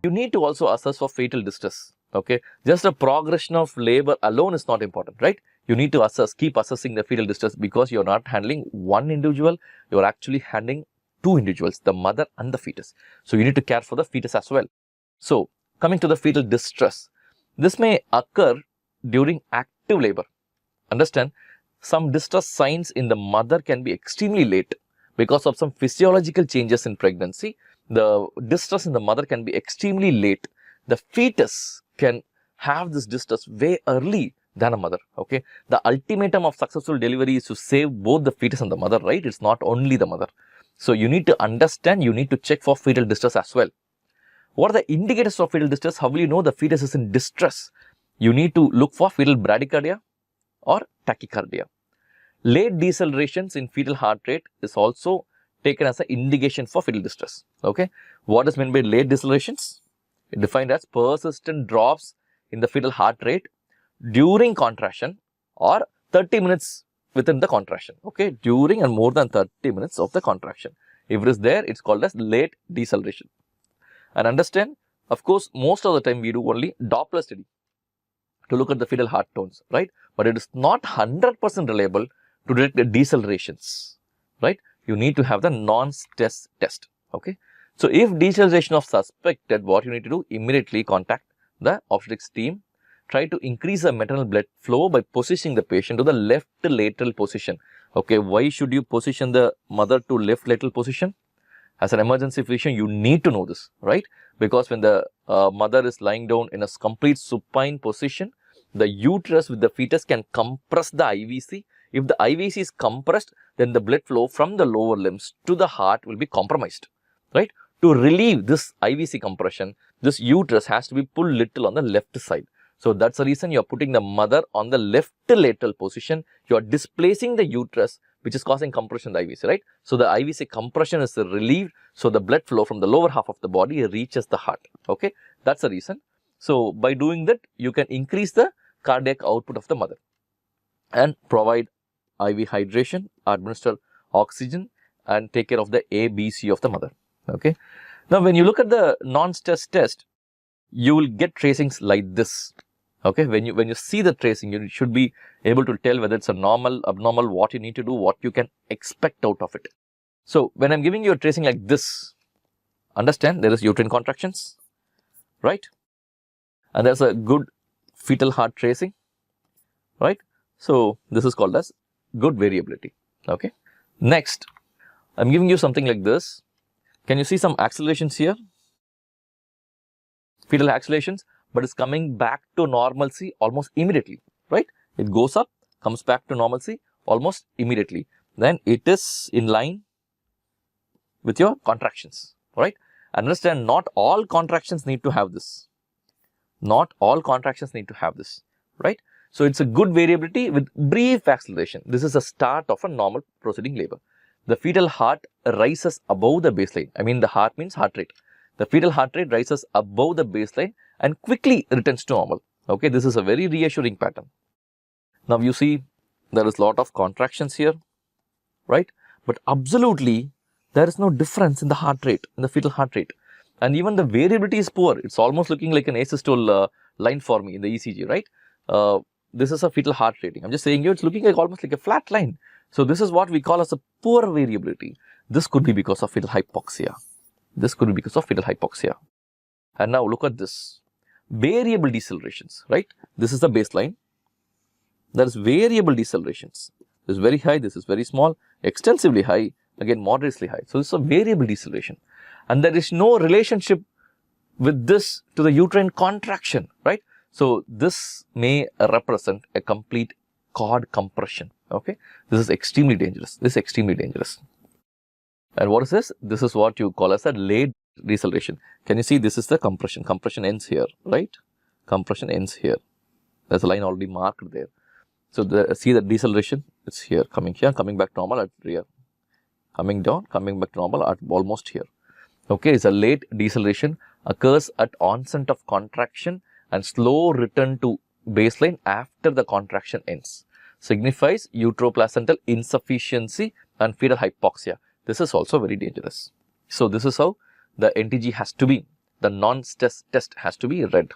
You need to also assess for fetal distress. Okay, just a progression of labor alone is not important, right? You need to keep assessing the fetal distress, because you're not handling one individual, you're actually handling two individuals, the mother and the fetus. So you need to care for the fetus as well. So coming to the fetal distress, this may occur during active labor. Understand, some distress signs in the mother can be extremely late because of some physiological changes in pregnancy. The distress in the mother can be extremely late. The fetus can have this distress way early than a mother. Okay, the ultimatum of successful delivery is to save both the fetus and the mother, right? It's not only the mother. So you need to understand, you need to check for fetal distress as well. What are the indicators of fetal distress? How will you know the fetus is in distress? You need to look for fetal bradycardia or tachycardia. Late decelerations in fetal heart rate is also taken as an indication for fetal distress. Okay, what is meant by late decelerations? It defined as persistent drops in the fetal heart rate during contraction or 30 minutes within the contraction. Okay, during and more than 30 minutes of the contraction. If it is there, it's called as late deceleration. And understand, of course, most of the time we do only Doppler study to look at the fetal heart tones, right? But it is not 100% reliable to detect the decelerations, right? You need to have the non-stress test. Okay, so if deceleration of suspected, what you need to do, immediately contact the obstetrics team. Try to increase the maternal blood flow by positioning the patient to the left lateral position. Okay, why should you position the mother to left lateral position? As an emergency physician, you need to know this, right? Because when the mother is lying down in a complete supine position, the uterus with the fetus can compress the IVC. If the IVC is compressed, then the blood flow from the lower limbs to the heart will be compromised, right? To relieve this IVC compression, this uterus has to be pulled little on the left side. So that's the reason you are putting the mother on the left lateral position. You are displacing the uterus, which is causing compression in the IVC, right? So the IVC compression is relieved, so the blood flow from the lower half of the body reaches the heart. Okay, that's the reason. So by doing that, you can increase the cardiac output of the mother and provide IV hydration, administer oxygen, and take care of the ABC of the mother. Okay. Now, when you look at the non-stress test, you will get tracings like this. Okay, when you see the tracing, you should be able to tell whether it's a normal, abnormal, what you need to do, what you can expect out of it. So when I'm giving you a tracing like this, understand there is uterine contractions, right? And there's a good fetal heart tracing, right? So this is called as good variability. Okay. Next, I'm giving you something like this. Can you see some accelerations here? Fetal accelerations, but it's coming back to normalcy almost immediately, right? It goes up, comes back to normalcy almost immediately. Then it is in line with your contractions, right? Understand, not all contractions need to have this. Not all contractions need to have this, right? So it's a good variability with brief acceleration. This is a start of a normal proceeding labor. The fetal heart rises above the baseline. I mean, the heart means heart rate. The fetal heart rate rises above the baseline and quickly returns to normal. Okay, this is a very reassuring pattern. Now you see there is a lot of contractions here, right? But absolutely there is no difference in the heart rate, in the fetal heart rate. And even the variability is poor. It's almost looking like an asystole line for me in the ECG, right? This is a fetal heart rating. I'm just saying you, it's looking like almost like a flat line. So this is what we call as a poor variability. This could be because of fetal hypoxia. This could be because of fetal hypoxia. And now look at this. Variable decelerations, right? This is the baseline. There is variable decelerations. This is very high, this is very small, extensively high, again moderately high. So this is a variable deceleration. And there is no relationship with this to the uterine contraction, right? So this may represent a complete cord compression. Okay, this is extremely dangerous. This is extremely dangerous. And what is this? This is what you call as a late deceleration. Can you see this is the compression? Compression ends here, right? Compression ends here. There's a line already marked there. So see the deceleration? It's here, coming back to normal at here. Coming down, coming back to normal at almost here. Okay, it's a late deceleration, occurs at onset of contraction and slow return to baseline after the contraction ends. Signifies uteroplacental insufficiency and fetal hypoxia. This is also very dangerous. So this is how the NTG has to be. the non-stress test has to be red.